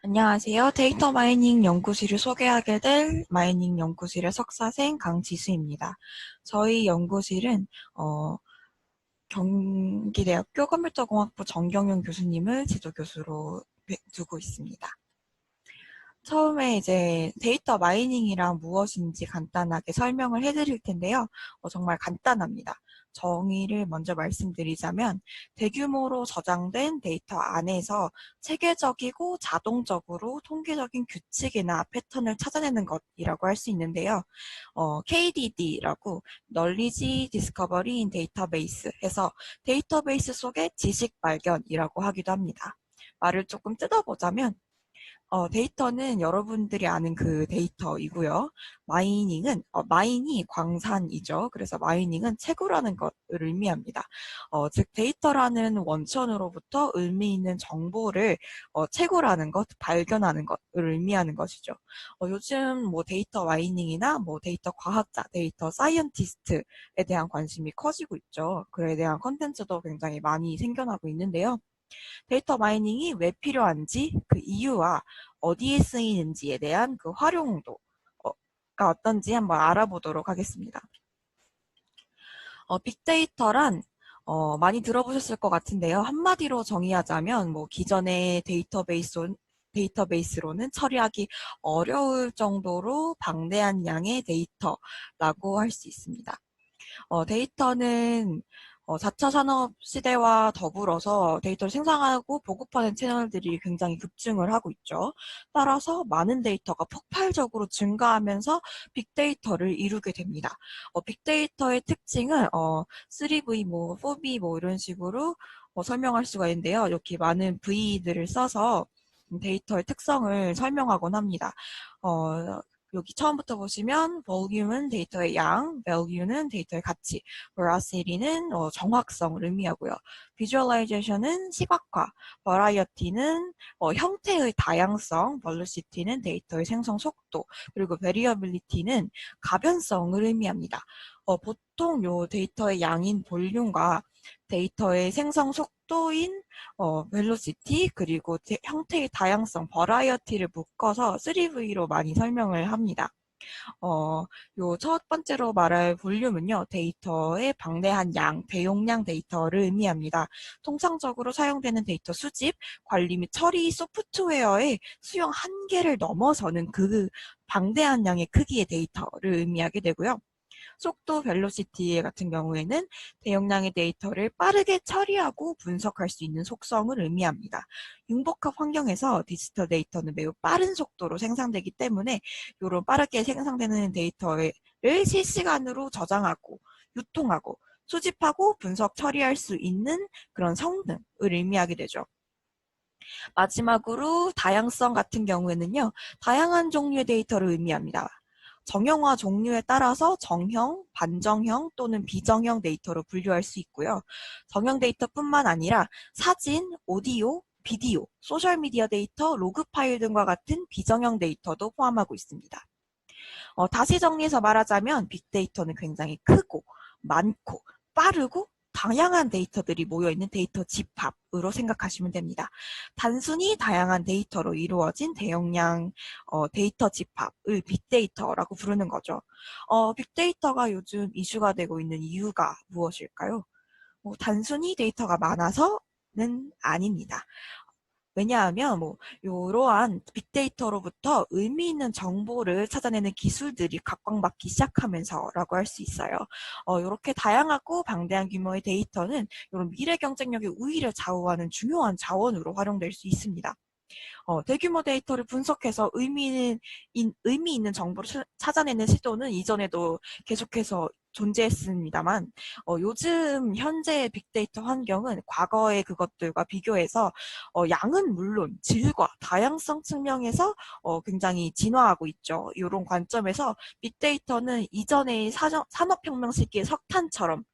안녕하세요. 데이터 마이닝 연구실을 소개하게 될 마이닝 연구실의 석사생 강지수입니다. 저희 연구실은 경기대학교 컴퓨터공학부 정경윤 교수님을 지도교수로 두고 있습니다. 처음에 이제 데이터 마이닝이란 무엇인지 간단하게 설명을 해드릴 텐데요. 정말 간단합니다. 정의를 먼저 말씀드리자면 대규모로 저장된 데이터 안에서 체계적이고 자동적으로 통계적인 규칙이나 패턴을 찾아내는 것이라고 할 수 있는데요. KDD라고 Knowledge Discovery in Database 해서 데이터베이스 속의 지식 발견이라고 하기도 합니다. 말을 조금 뜯어보자면 데이터는 여러분들이 아는 그 데이터이고요. 마인이 광산이죠. 그래서 마이닝은 채굴하는 것을 의미합니다. 즉 데이터라는 원천으로부터 의미 있는 정보를 채굴하는 것, 발견하는 것을 의미하는 것이죠. 요즘 뭐 데이터 마이닝이나 뭐 데이터 과학자, 데이터 사이언티스트에 대한 관심이 커지고 있죠. 그에 대한 컨텐츠도 굉장히 많이 생겨나고 있는데요. 데이터 마이닝이 왜 필요한지, 그 이유와 어디에 쓰이는지에 대한 그 활용도가 어떤지 한번 알아보도록 하겠습니다. 빅데이터란 많이 들어보셨을 것 같은데요. 한마디로 정의하자면 뭐 기존의 데이터베이스로는 처리하기 어려울 정도로 방대한 양의 데이터라고 할 수 있습니다. 데이터는 4차 산업 시대와 더불어서 데이터를 생산하고 보급하는 채널들이 굉장히 급증을 하고 있죠. 따라서 많은 데이터가 폭발적으로 증가하면서 빅데이터를 이루게 됩니다. 빅데이터의 특징은 3V, 뭐 4V 뭐 이런 식으로 설명할 수가 있는데요. 이렇게 많은 V들을 써서 데이터의 특성을 설명하곤 합니다. 여기 처음부터 보시면 volume은 데이터의 양, value는 데이터의 가치, veracity는 정확성을 의미하고요. visualization은 시각화, variety는 형태의 다양성, velocity는 데이터의 생성 속도, 그리고 variability는 가변성을 의미합니다. 보통 요 데이터의 양인 볼륨과 데이터의 생성 속도인 velocity 그리고 형태의 다양성 variety를 묶어서 3V로 많이 설명을 합니다. 요 첫 번째로 말할 볼륨은요, 데이터의 방대한 양, 대용량 데이터를 의미합니다. 통상적으로 사용되는 데이터 수집, 관리 및 처리 소프트웨어의 수용 한계를 넘어서는 그 방대한 양의 크기의 데이터를 의미하게 되고요. 속도 벨로시티 같은 경우에는 대용량의 데이터를 빠르게 처리하고 분석할 수 있는 속성을 의미합니다. 융복합 환경에서 디지털 데이터는 매우 빠른 속도로 생산되기 때문에 이런 빠르게 생산되는 데이터를 실시간으로 저장하고 유통하고 수집하고 분석 처리할 수 있는 그런 성능을 의미하게 되죠. 마지막으로 다양성 같은 경우에는요, 다양한 종류의 데이터를 의미합니다. 정형화 종류에 따라서 정형, 반정형 또는 비정형 데이터로 분류할 수 있고요. 정형 데이터뿐만 아니라 사진, 오디오, 비디오, 소셜미디어 데이터, 로그 파일 등과 같은 비정형 데이터도 포함하고 있습니다. 다시 정리해서 말하자면 빅데이터는 굉장히 크고 많고 빠르고 다양한 데이터들이 모여있는 데이터 집합으로 생각하시면 됩니다. 단순히 다양한 데이터로 이루어진 대용량 데이터 집합을 빅데이터라고 부르는 거죠. 빅데이터가 요즘 이슈가 되고 있는 이유가 무엇일까요? 단순히 데이터가 많아서는 아닙니다. 왜냐하면 뭐 이러한 빅데이터로부터 의미 있는 정보를 찾아내는 기술들이 각광받기 시작하면서라고 할 수 있어요. 이렇게 다양하고 방대한 규모의 데이터는 이런 미래 경쟁력의 우위를 좌우하는 중요한 자원으로 활용될 수 있습니다. 대규모 데이터를 분석해서 의미 있는 정보를 찾아내는 시도는 이전에도 계속해서 존재했습니다만 요즘 현재 빅데이터 환경은 과거의 그것들과 비교해서 양은 물론 질과 다양성 측면에서 굉장히 진화하고 있죠. 이런 관점에서 빅데이터는 이전의 산업혁명 시기의 석탄처럼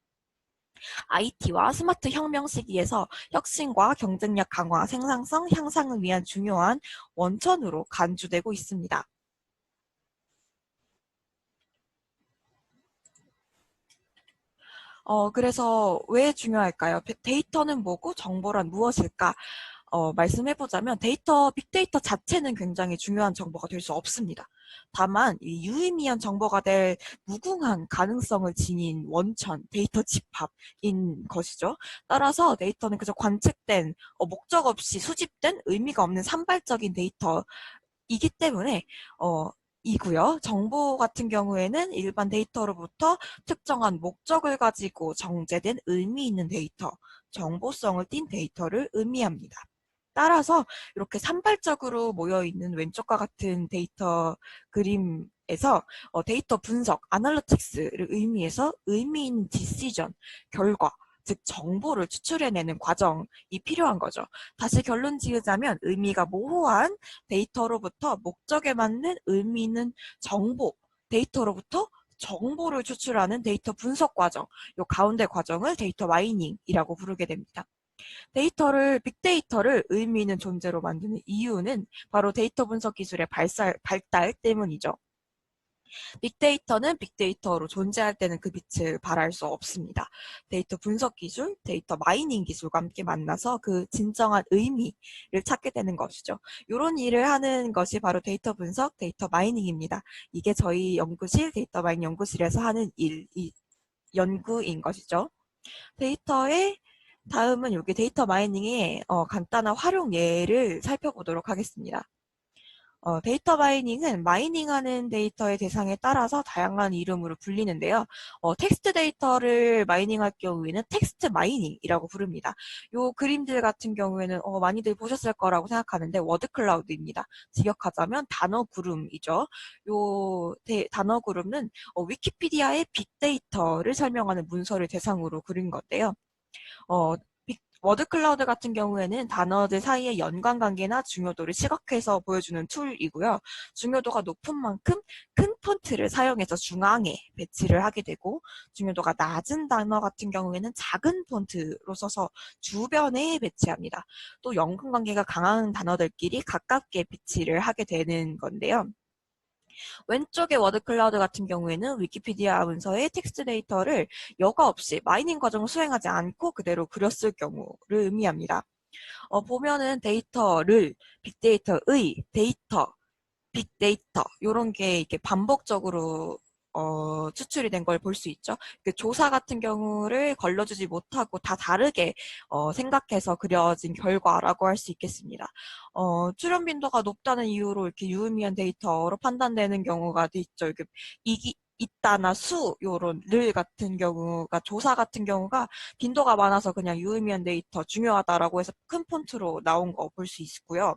IT와 스마트 혁명 시기에서 혁신과 경쟁력 강화, 생산성 향상을 위한 중요한 원천으로 간주되고 있습니다. 그래서 왜 중요할까요? 데이터는 뭐고 정보란 무엇일까? 말씀해보자면 빅데이터 자체는 굉장히 중요한 정보가 될 수 없습니다. 다만 이 유의미한 정보가 될 무궁한 가능성을 지닌 원천, 데이터 집합인 것이죠. 따라서 데이터는 그저 관측된, 목적 없이 수집된 의미가 없는 산발적인 데이터이기 때문에 이고요. 정보 같은 경우에는 일반 데이터로부터 특정한 목적을 가지고 정제된 의미 있는 데이터, 정보성을 띤 데이터를 의미합니다. 따라서 이렇게 산발적으로 모여있는 왼쪽과 같은 데이터 그림에서 데이터 분석, 아날리틱스를 의미해서 의미 있는 디시전, 결과, 즉 정보를 추출해내는 과정이 필요한 거죠. 다시 결론 지으자면 의미가 모호한 데이터로부터 목적에 맞는 의미 있는 정보, 데이터로부터 정보를 추출하는 데이터 분석 과정, 이 가운데 과정을 데이터 마이닝이라고 부르게 됩니다. 빅데이터를 의미 있는 존재로 만드는 이유는 바로 데이터 분석 기술의 발달 때문이죠. 빅데이터는 빅데이터로 존재할 때는 그 빛을 발할 수 없습니다. 데이터 분석 기술, 데이터 마이닝 기술과 함께 만나서 그 진정한 의미를 찾게 되는 것이죠. 이런 일을 하는 것이 바로 데이터 분석, 데이터 마이닝입니다. 이게 저희 연구실, 데이터 마이닝 연구실에서 하는 연구인 것이죠. 다음은 여기 데이터 마이닝의 간단한 활용 예를 살펴보도록 하겠습니다. 데이터 마이닝은 마이닝하는 데이터의 대상에 따라서 다양한 이름으로 불리는데요. 텍스트 데이터를 마이닝할 경우에는 텍스트 마이닝이라고 부릅니다. 요 그림들 같은 경우에는 많이들 보셨을 거라고 생각하는데 워드 클라우드입니다. 직역하자면 단어 구름이죠. 요 단어 구름은 위키피디아의 빅데이터를 설명하는 문서를 대상으로 그린 건데요. 워드 클라우드 같은 경우에는 단어들 사이의 연관관계나 중요도를 시각해서 보여주는 툴이고요. 중요도가 높은 만큼 큰 폰트를 사용해서 중앙에 배치를 하게 되고, 중요도가 낮은 단어 같은 경우에는 작은 폰트로 써서 주변에 배치합니다. 또 연관관계가 강한 단어들끼리 가깝게 배치를 하게 되는 건데요. 왼쪽의 워드 클라우드 같은 경우에는 위키피디아 문서의 텍스트 데이터를 여과 없이 마이닝 과정을 수행하지 않고 그대로 그렸을 경우를 의미합니다. 보면은 데이터를 빅데이터의 데이터, 빅데이터 이런 게 이렇게 반복적으로 추출이 된 걸 볼 수 있죠. 그 조사 같은 경우를 걸러주지 못하고 다 다르게 생각해서 그려진 결과라고 할 수 있겠습니다. 출현 빈도가 높다는 이유로 이렇게 유의미한 데이터로 판단되는 경우가 있죠. 이렇게 있다나 수 요런 를 같은 경우가 조사 같은 경우가 빈도가 많아서 그냥 유의미한 데이터 중요하다라고 해서 큰 폰트로 나온 거 볼 수 있고요.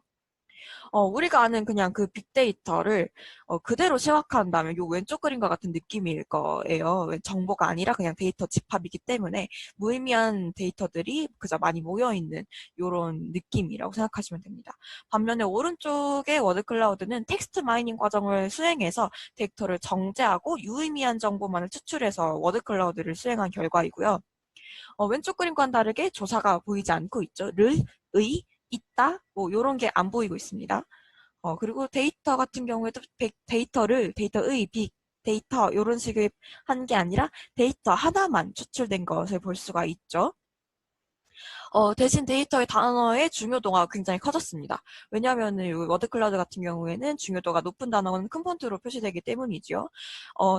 우리가 아는 그냥 그 빅데이터를 그대로 시각한다면 요 왼쪽 그림과 같은 느낌일 거예요. 정보가 아니라 그냥 데이터 집합이기 때문에 무의미한 데이터들이 그저 많이 모여있는 요런 느낌이라고 생각하시면 됩니다. 반면에 오른쪽의 워드 클라우드는 텍스트 마이닝 과정을 수행해서 데이터를 정제하고 유의미한 정보만을 추출해서 워드 클라우드를 수행한 결과이고요. 왼쪽 그림과는 다르게 조사가 보이지 않고 있죠. 의, 있다, 뭐 요런 게 안 보이고 있습니다. 그리고 데이터 같은 경우에도 데이터의 빅 데이터 이런 식의 한 게 아니라 데이터 하나만 추출된 것을 볼 수가 있죠. 대신 데이터의 단어의 중요도가 굉장히 커졌습니다. 왜냐하면 워드 클라우드 같은 경우에는 중요도가 높은 단어는 큰 폰트로 표시되기 때문이죠.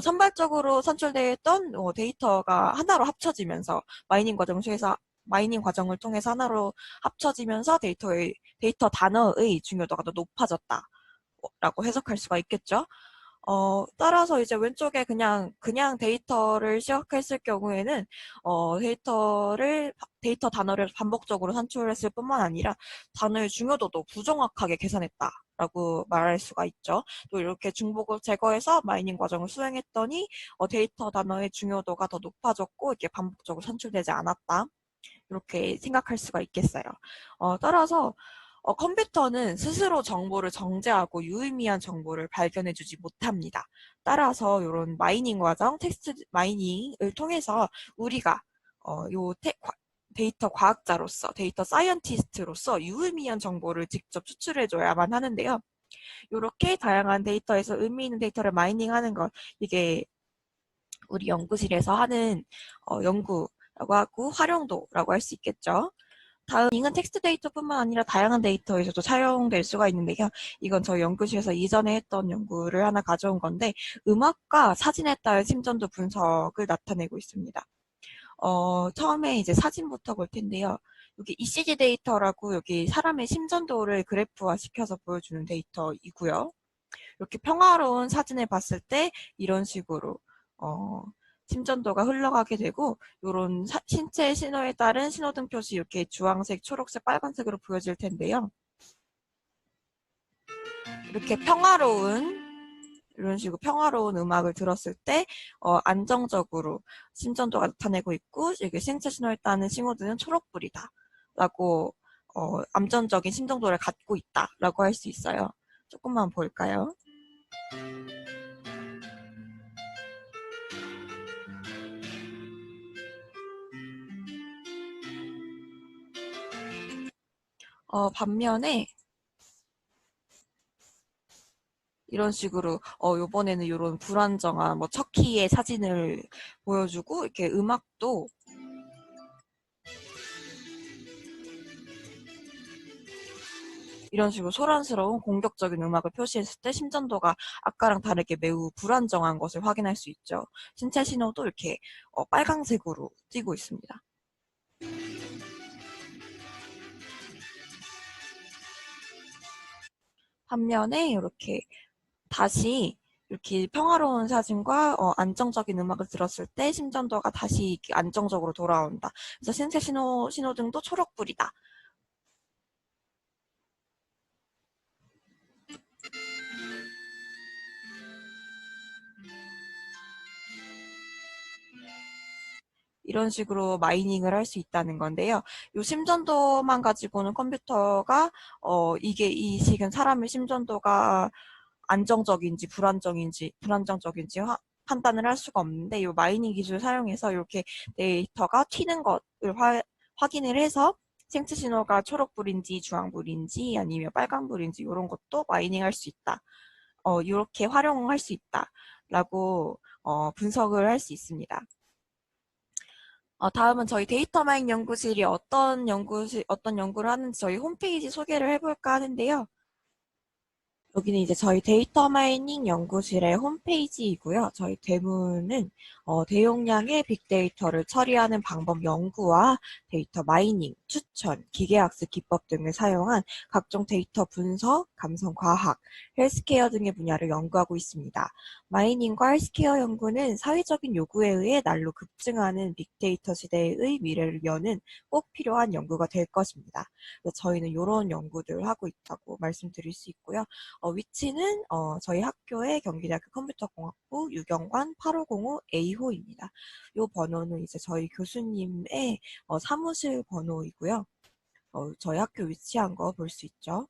산발적으로 산출되었던 데이터가 하나로 합쳐지면서 마이닝 과정을 통해서 하나로 합쳐지면서 데이터 단어의 중요도가 더 높아졌다라고 해석할 수가 있겠죠. 따라서 이제 왼쪽에 그냥 데이터를 시각했을 경우에는 데이터 단어를 반복적으로 산출했을 뿐만 아니라 단어의 중요도도 부정확하게 계산했다라고 말할 수가 있죠. 또 이렇게 중복을 제거해서 마이닝 과정을 수행했더니 데이터 단어의 중요도가 더 높아졌고 이렇게 반복적으로 산출되지 않았다. 이렇게 생각할 수가 있겠어요. 따라서 컴퓨터는 스스로 정보를 정제하고 유의미한 정보를 발견해주지 못합니다. 따라서 이런 마이닝 과정, 텍스트 마이닝을 통해서 우리가 데이터 과학자로서, 데이터 사이언티스트로서 유의미한 정보를 직접 추출해줘야만 하는데요. 이렇게 다양한 데이터에서 의미 있는 데이터를 마이닝하는 것, 이게 우리 연구실에서 하는 연구라고 하고 활용도라고 할 수 있겠죠. 다음 링은 텍스트 데이터뿐만 아니라 다양한 데이터에서도 사용될 수가 있는데요. 이건 저희 연구실에서 이전에 했던 연구를 하나 가져온 건데 음악과 사진에 따른 심전도 분석을 나타내고 있습니다. 처음에 이제 사진부터 볼 텐데요. 여기 ECG 데이터라고 여기 사람의 심전도를 그래프화 시켜서 보여주는 데이터이고요. 이렇게 평화로운 사진을 봤을 때 이런 식으로 심전도가 흘러가게 되고 이런 신체 신호에 따른 신호등 표시 이렇게 주황색, 초록색, 빨간색으로 보여질 텐데요. 이렇게 이런 식으로 평화로운 음악을 들었을 때 안정적으로 심전도가 나타내고 있고 이게 신체 신호에 따른 신호등은 초록불이다 라고 안정적인 심전도를 갖고 있다 라고 할 수 있어요. 조금만 볼까요? 반면에 이런 식으로 요번에는 이런 불안정한 뭐 척키의 사진을 보여주고 이렇게 음악도 이런 식으로 소란스러운 공격적인 음악을 표시했을 때 심전도가 아까랑 다르게 매우 불안정한 것을 확인할 수 있죠. 신체 신호도 이렇게 빨강색으로 띄고 있습니다. 반면에 이렇게 다시 이렇게 평화로운 사진과 안정적인 음악을 들었을 때 심전도가 다시 안정적으로 돌아온다. 그래서 신체 신호등도 초록불이다. 이런 식으로 마이닝을 할 수 있다는 건데요. 이 심전도만 가지고는 컴퓨터가 이게 이 지금 사람의 심전도가 안정적인지 불안정적인지 판단을 할 수가 없는데 이 마이닝 기술을 사용해서 이렇게 데이터가 튀는 것을 확인을 해서 생체 신호가 초록불인지 주황불인지 아니면 빨간불인지 이런 것도 마이닝 할 수 있다. 이렇게 활용할 수 있다라고 분석을 할 수 있습니다. 다음은 저희 데이터 마이닝 연구실이 어떤 연구를 하는지 저희 홈페이지 소개를 해볼까 하는데요. 여기는 이제 저희 데이터 마이닝 연구실의 홈페이지이고요. 저희 대문은 대용량의 빅데이터를 처리하는 방법 연구와 데이터 마이닝, 추천, 기계학습 기법 등을 사용한 각종 데이터 분석, 감성과학, 헬스케어 등의 분야를 연구하고 있습니다. 마이닝과 헬스케어 연구는 사회적인 요구에 의해 날로 급증하는 빅데이터 시대의 미래를 여는 꼭 필요한 연구가 될 것입니다. 그래서 저희는 이런 연구들을 하고 있다고 말씀드릴 수 있고요. 위치는 저희 학교의 경기대학교 컴퓨터공학부 유경관 8505A호입니다. 이 번호는 이제 저희 교수님의 사무실 번호이고요. 저희 학교 위치한 거 볼 수 있죠.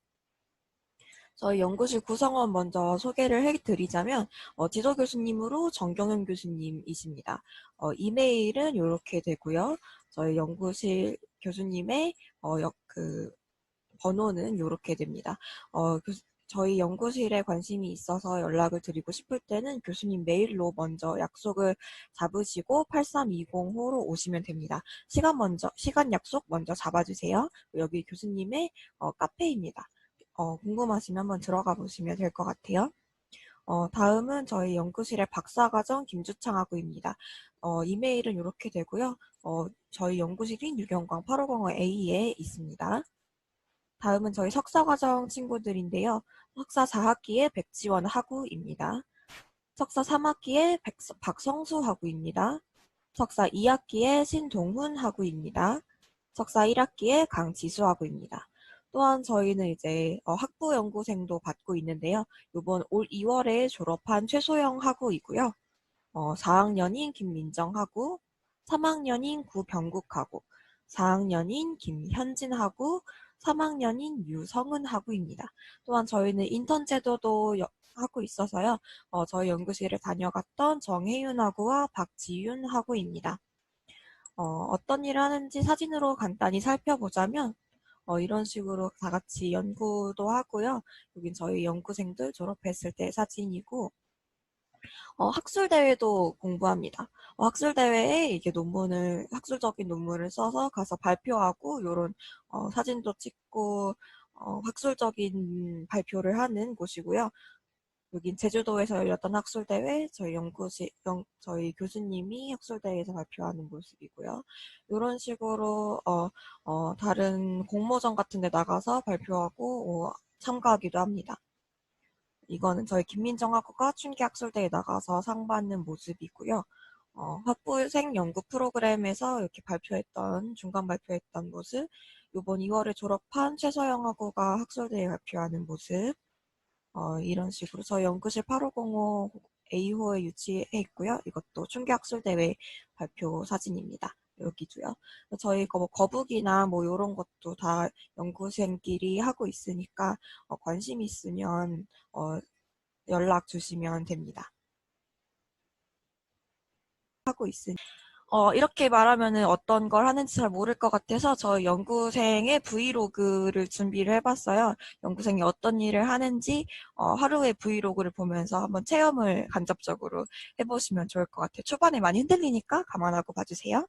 저희 연구실 구성원 먼저 소개를 해드리자면 지도 교수님으로 정경현 교수님이십니다. 이메일은 이렇게 되고요. 저희 연구실 교수님의 번호는 이렇게 됩니다. 저희 연구실에 관심이 있어서 연락을 드리고 싶을 때는 교수님 메일로 먼저 약속을 잡으시고 8320호로 오시면 됩니다. 시간 약속 먼저 잡아주세요. 여기 교수님의 카페입니다. 궁금하시면 한번 들어가 보시면 될 것 같아요. 다음은 저희 연구실의 박사과정 김주창학우입니다. 이메일은 이렇게 되고요. 저희 연구실인 유경광 8505A에 있습니다. 다음은 저희 석사과정 친구들인데요. 석사 4학기에 백지원 학우입니다. 석사 3학기에 박성수 학우입니다. 석사 2학기에 신동훈 학우입니다. 석사 1학기에 강지수 학우입니다. 또한 저희는 이제 학부 연구생도 받고 있는데요. 이번 올 2월에 졸업한 최소영 학우이고요. 4학년인 김민정 학우, 3학년인 구병국 학우, 4학년인 김현진 학우, 3학년인 유성은 학우입니다. 또한 저희는 인턴 제도도 하고 있어서요. 저희 연구실을 다녀갔던 정혜윤 학우와 박지윤 학우입니다. 어떤 일을 하는지 사진으로 간단히 살펴보자면 이런 식으로 다 같이 연구도 하고요. 여긴 저희 연구생들 졸업했을 때 사진이고 학술대회도 공부합니다. 학술대회에 이게 학술적인 논문을 써서 가서 발표하고, 요런, 사진도 찍고, 학술적인 발표를 하는 곳이고요. 여긴 제주도에서 열렸던 학술대회, 저희 교수님이 학술대회에서 발표하는 모습이고요. 이런 식으로, 다른 공모전 같은 데 나가서 발표하고, 참가하기도 합니다. 이거는 저희 김민정학과가 춘기학술대에 나가서 상 받는 모습이고요. 학부생 연구 프로그램에서 이렇게 중간 발표했던 모습, 이번 2월에 졸업한 최서영학우가 학술대에 발표하는 모습, 이런 식으로 저희 연구실 8505 A호에 유치해 있고요. 이것도 춘기학술대회 발표 사진입니다. 여기도요. 저희 뭐 거북이나 뭐 이런 것도 다 연구생끼리 하고 있으니까 관심 있으면 연락 주시면 됩니다. 하고 있으니 이렇게 말하면은 어떤 걸 하는지 잘 모를 것 같아서 저희 연구생의 브이로그를 준비를 해봤어요. 연구생이 어떤 일을 하는지 하루의 브이로그를 보면서 한번 체험을 간접적으로 해보시면 좋을 것 같아요. 초반에 많이 흔들리니까 감안하고 봐주세요.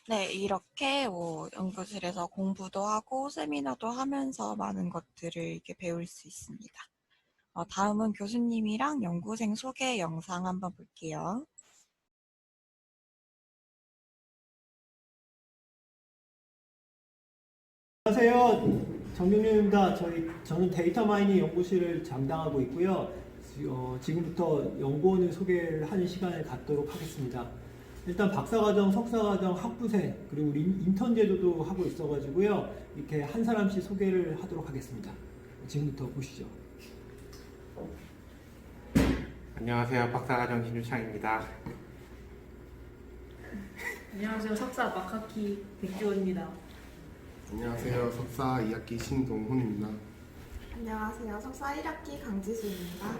네, 이렇게 연구실에서 공부도 하고 세미나도 하면서 많은 것들을 이렇게 배울 수 있습니다. 다음은 교수님이랑 연구생 소개 영상 한번 볼게요. 안녕하세요. 정경윤입니다. 저는 데이터 마이닝 연구실을 담당하고 있고요. 지금부터 연구원을 소개를 하는 시간을 갖도록 하겠습니다. 일단 박사과정, 석사과정, 학부생, 그리고 인턴 제도도 하고 있어가지고요. 이렇게 한 사람씩 소개를 하도록 하겠습니다. 지금부터 보시죠. 안녕하세요. 박사과정 김유창입니다. 안녕하세요. 석사 막학기 백지원입니다. 안녕하세요. 석사 2학기 신동훈입니다. 안녕하세요. 석사 1학기 강지수입니다.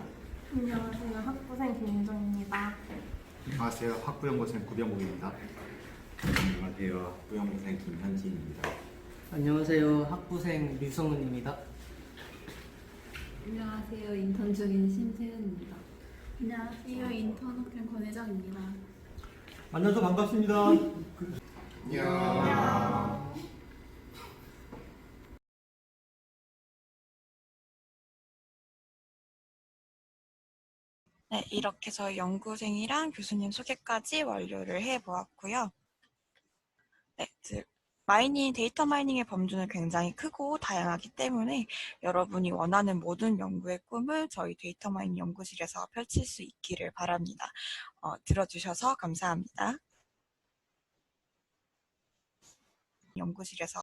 안녕하세요. 학부생 김윤정입니다. 안녕하세요. 학부연구생 구병욱입니다. 안녕하세요. 학부연구생 김현진입니다. 안녕하세요. 학부생 류성은입니다. 안녕하세요. 인턴 중인 심세은입니다. 안녕하세요. 인턴 학생 권혜정입니다. 만나서 반갑습니다. 안녕. 네, 이렇게 저희 연구생이랑 교수님 소개까지 완료를 해보았고요. 네, 데이터 마이닝의 범주는 굉장히 크고 다양하기 때문에 여러분이 원하는 모든 연구의 꿈을 저희 데이터 마이닝 연구실에서 펼칠 수 있기를 바랍니다. 들어주셔서 감사합니다. 연구실에서